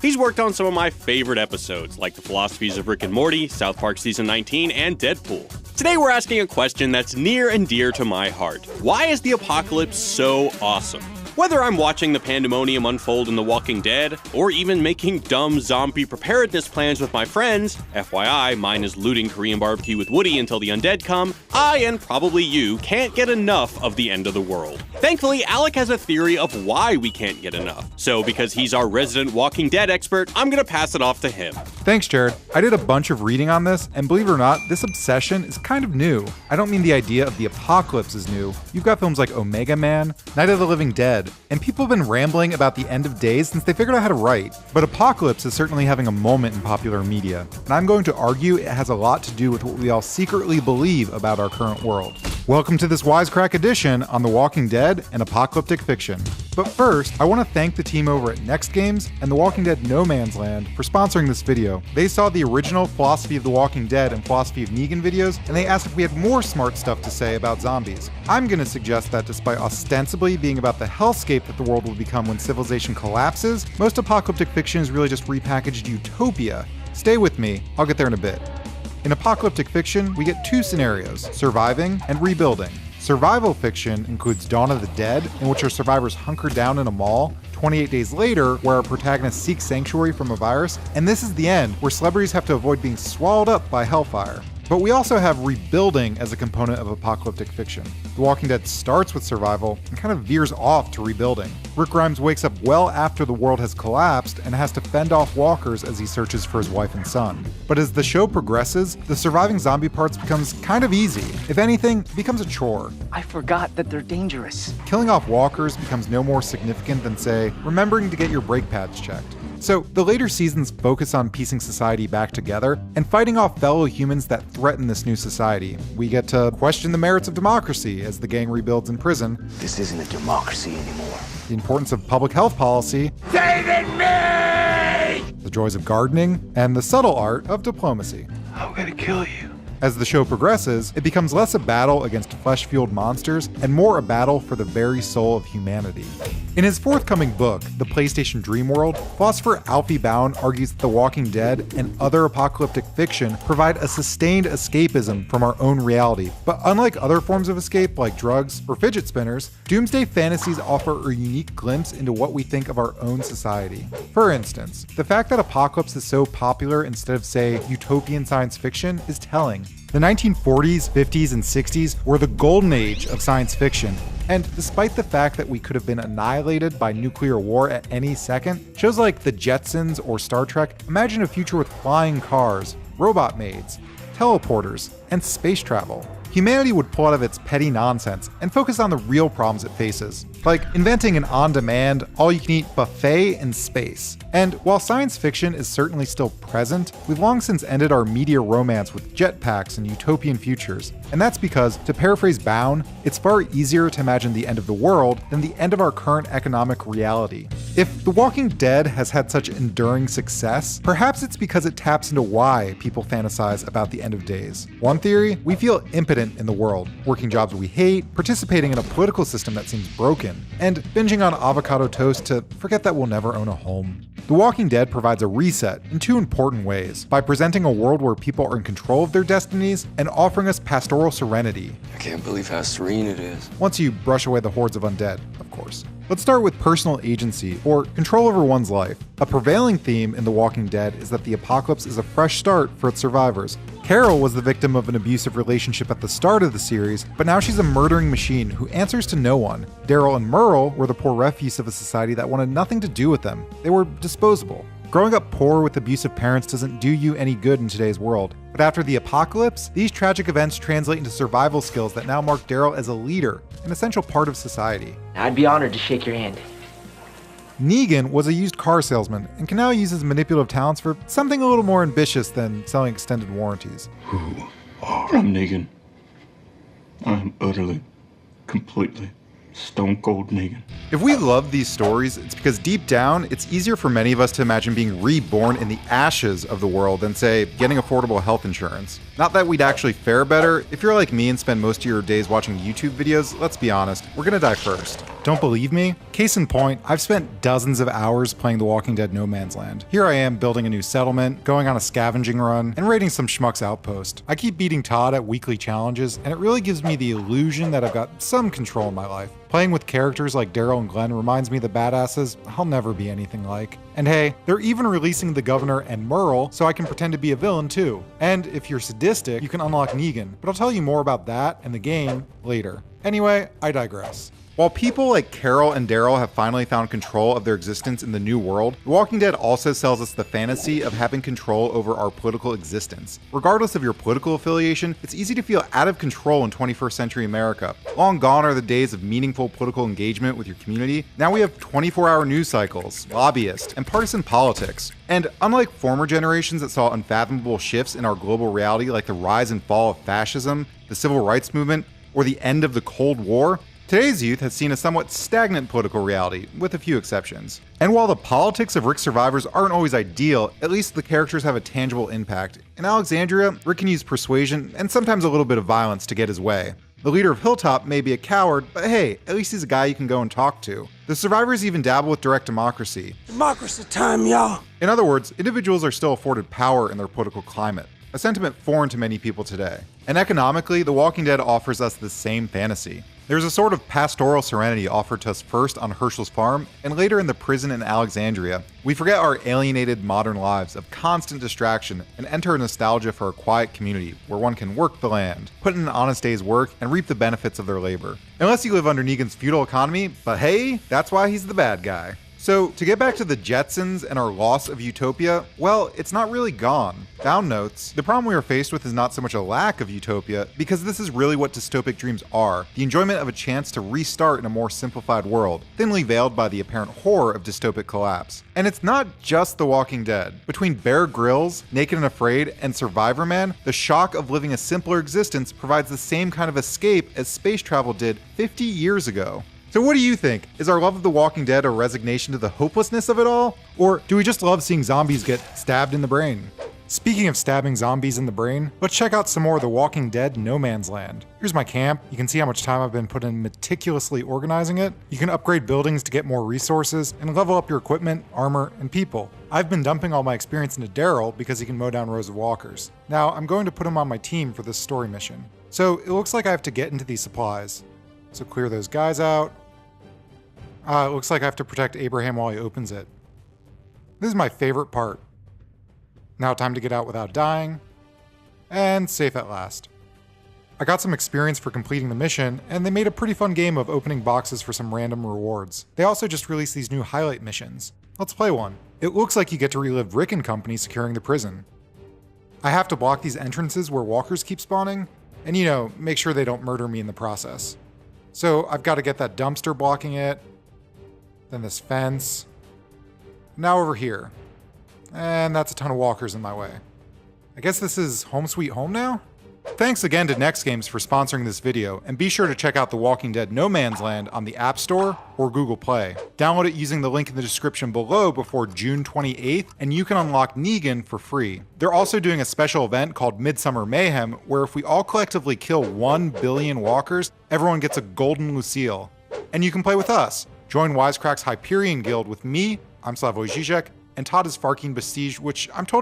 He's worked on some of my favorite episodes, like the Philosophies of Rick and Morty, South Park Season 19, and Deadpool. Today we're asking a question that's near and dear to my heart. Why is the apocalypse so awesome? Whether I'm watching the pandemonium unfold in The Walking Dead, or even making dumb zombie preparedness plans with my friends, FYI, mine is looting Korean barbecue with Woody until the undead come, I, and probably you, can't get enough of the end of the world. Thankfully, Alec has a theory of why we can't get enough. So because he's our resident Walking Dead expert, I'm gonna pass it off to him. Thanks, Jared. I did a bunch of reading on this, and believe it or not, this obsession is kind of new. I don't mean the idea of the apocalypse is new. You've got films like Omega Man, Night of the Living Dead, and people have been rambling about the end of days since they figured out how to write. But apocalypse is certainly having a moment in popular media, and I'm going to argue it has a lot to do with what we all secretly believe about our current world. Welcome to this wisecrack edition on The Walking Dead and apocalyptic fiction. But first, I want to thank the team over at Next Games and The Walking Dead No Man's Land for sponsoring this video. They saw the original Philosophy of The Walking Dead and Philosophy of Negan videos, and they asked if we had more smart stuff to say about zombies. I'm going to suggest that despite ostensibly being about the hellscape that the world will become when civilization collapses, most apocalyptic fiction is really just repackaged utopia. Stay with me, I'll get there in a bit. In apocalyptic fiction, we get two scenarios, surviving and rebuilding. Survival fiction includes Dawn of the Dead, in which our survivors hunker down in a mall, 28 Days Later, where our protagonist seeks sanctuary from a virus, and This Is the End, where celebrities have to avoid being swallowed up by hellfire. But we also have rebuilding as a component of apocalyptic fiction. The Walking Dead starts with survival and kind of veers off to rebuilding. Rick Grimes wakes up well after the world has collapsed and has to fend off walkers as he searches for his wife and son. But as the show progresses, the surviving zombie parts becomes kind of easy. If anything, it becomes a chore. I forgot that they're dangerous. Killing off walkers becomes no more significant than, say, remembering to get your brake pads checked. So, the later seasons focus on piecing society back together and fighting off fellow humans that threaten this new society. We get to question the merits of democracy as the gang rebuilds in prison. This isn't a democracy anymore. The importance of public health policy. Saving me! The joys of gardening, and the subtle art of diplomacy. I'm gonna kill you. As the show progresses, it becomes less a battle against flesh-fueled monsters and more a battle for the very soul of humanity. In his forthcoming book, The PlayStation Dream World, philosopher Alfie Bound argues that The Walking Dead and other apocalyptic fiction provide a sustained escapism from our own reality. But unlike other forms of escape like drugs or fidget spinners, doomsday fantasies offer a unique glimpse into what we think of our own society. For instance, the fact that apocalypse is so popular instead of, say, utopian science fiction is telling. The 1940s, 50s, and 60s were the golden age of science fiction, and despite the fact that we could have been annihilated by nuclear war at any second, shows like The Jetsons or Star Trek imagine a future with flying cars, robot maids, teleporters, and space travel. Humanity would pull out of its petty nonsense and focus on the real problems it faces, like inventing an on-demand, all-you-can-eat buffet in space. And while science fiction is certainly still present, we've long since ended our media romance with jetpacks and utopian futures. And that's because, to paraphrase Bound, it's far easier to imagine the end of the world than the end of our current economic reality. If The Walking Dead has had such enduring success, perhaps it's because it taps into why people fantasize about the end of days. One theory, we feel impotent in the world, working jobs we hate, participating in a political system that seems broken, and binging on avocado toast to forget that we'll never own a home. The Walking Dead provides a reset in two important ways, by presenting a world where people are in control of their destinies and offering us pastoral serenity. I can't believe how serene it is. Once you brush away the hordes of undead, of course. Let's start with personal agency, or control over one's life. A prevailing theme in The Walking Dead is that the apocalypse is a fresh start for its survivors. Carol was the victim of an abusive relationship at the start of the series, but now she's a murdering machine who answers to no one. Daryl and Merle were the poor refuse of a society that wanted nothing to do with them. They were disposable. Growing up poor with abusive parents doesn't do you any good in today's world. But after the apocalypse, these tragic events translate into survival skills that now mark Daryl as a leader, an essential part of society. I'd be honored to shake your hand. Negan was a used car salesman and can now use his manipulative talents for something a little more ambitious than selling extended warranties. I'm Negan. I'm utterly, completely stone cold Negan. If we love these stories, it's because deep down, it's easier for many of us to imagine being reborn in the ashes of the world than, say, getting affordable health insurance. Not that we'd actually fare better. If you're like me and spend most of your days watching YouTube videos, let's be honest, we're gonna die first. Don't believe me? Case in point, I've spent dozens of hours playing The Walking Dead No Man's Land. Here I am building a new settlement, going on a scavenging run, and raiding some schmuck's outpost. I keep beating Todd at weekly challenges, and it really gives me the illusion that I've got some control in my life. Playing with characters like Daryl and Glenn reminds me of the badasses I'll never be anything like. And hey, they're even releasing the Governor and Merle, so I can pretend to be a villain too. And if you're sadistic, you can unlock Negan, but I'll tell you more about that and the game later. Anyway, I digress. While people like Carol and Daryl have finally found control of their existence in the new world, The Walking Dead also sells us the fantasy of having control over our political existence. Regardless of your political affiliation, it's easy to feel out of control in 21st century America. Long gone are the days of meaningful political engagement with your community. Now we have 24-hour news cycles, lobbyists, and partisan politics. And unlike former generations that saw unfathomable shifts in our global reality like the rise and fall of fascism, the civil rights movement, or the end of the Cold War, today's youth has seen a somewhat stagnant political reality, with a few exceptions. And while the politics of Rick's survivors aren't always ideal, at least the characters have a tangible impact. In Alexandria, Rick can use persuasion and sometimes a little bit of violence to get his way. The leader of Hilltop may be a coward, but hey, at least he's a guy you can go and talk to. The survivors even dabble with direct democracy. Democracy time, y'all. In other words, individuals are still afforded power in their political climate, a sentiment foreign to many people today. And economically, The Walking Dead offers us the same fantasy. There's a sort of pastoral serenity offered to us first on Herschel's farm, and later in the prison in Alexandria. We forget our alienated modern lives of constant distraction and enter nostalgia for a quiet community where one can work the land, put in an honest day's work, and reap the benefits of their labor. Unless you live under Negan's feudal economy, but hey, that's why he's the bad guy. So, to get back to the Jetsons and our loss of utopia, well, it's not really gone. Found notes, the problem we are faced with is not so much a lack of utopia, because this is really what dystopic dreams are, the enjoyment of a chance to restart in a more simplified world, thinly veiled by the apparent horror of dystopic collapse. And it's not just The Walking Dead. Between Bear Grylls, Naked and Afraid, and Survivor Man, the shock of living a simpler existence provides the same kind of escape as space travel did 50 years ago. So what do you think? Is our love of The Walking Dead a resignation to the hopelessness of it all? Or do we just love seeing zombies get stabbed in the brain? Speaking of stabbing zombies in the brain, let's check out some more of The Walking Dead No Man's Land. Here's my camp. You can see how much time I've been putting in meticulously organizing it. You can upgrade buildings to get more resources and level up your equipment, armor, and people. I've been dumping all my experience into Daryl because he can mow down rows of walkers. Now I'm going to put him on my team for this story mission. So it looks like I have to get into these supplies. So clear those guys out. It looks like I have to protect Abraham while he opens it. This is my favorite part. Now time to get out without dying. And safe at last. I got some experience for completing the mission, and they made a pretty fun game of opening boxes for some random rewards. They also just released these new highlight missions. Let's play one. It looks like you get to relive Rick and company securing the prison. I have to block these entrances where walkers keep spawning, and make sure they don't murder me in the process. So I've got to get that dumpster blocking it, then this fence, now over here. And that's a ton of walkers in my way. I guess this is home sweet home now? Thanks again to Next Games for sponsoring this video, and be sure to check out The Walking Dead No Man's Land on the App Store or Google Play. Download it using the link in the description below before June 28th, and you can unlock Negan for free. They're also doing a special event called Midsummer Mayhem, where if we all collectively kill 1 billion walkers, everyone gets a golden Lucille. And you can play with us. Join Wisecrack's Hyperion Guild with me, I'm Slavoj Žižek, and Todd is Farkeen Bestige, which I'm told is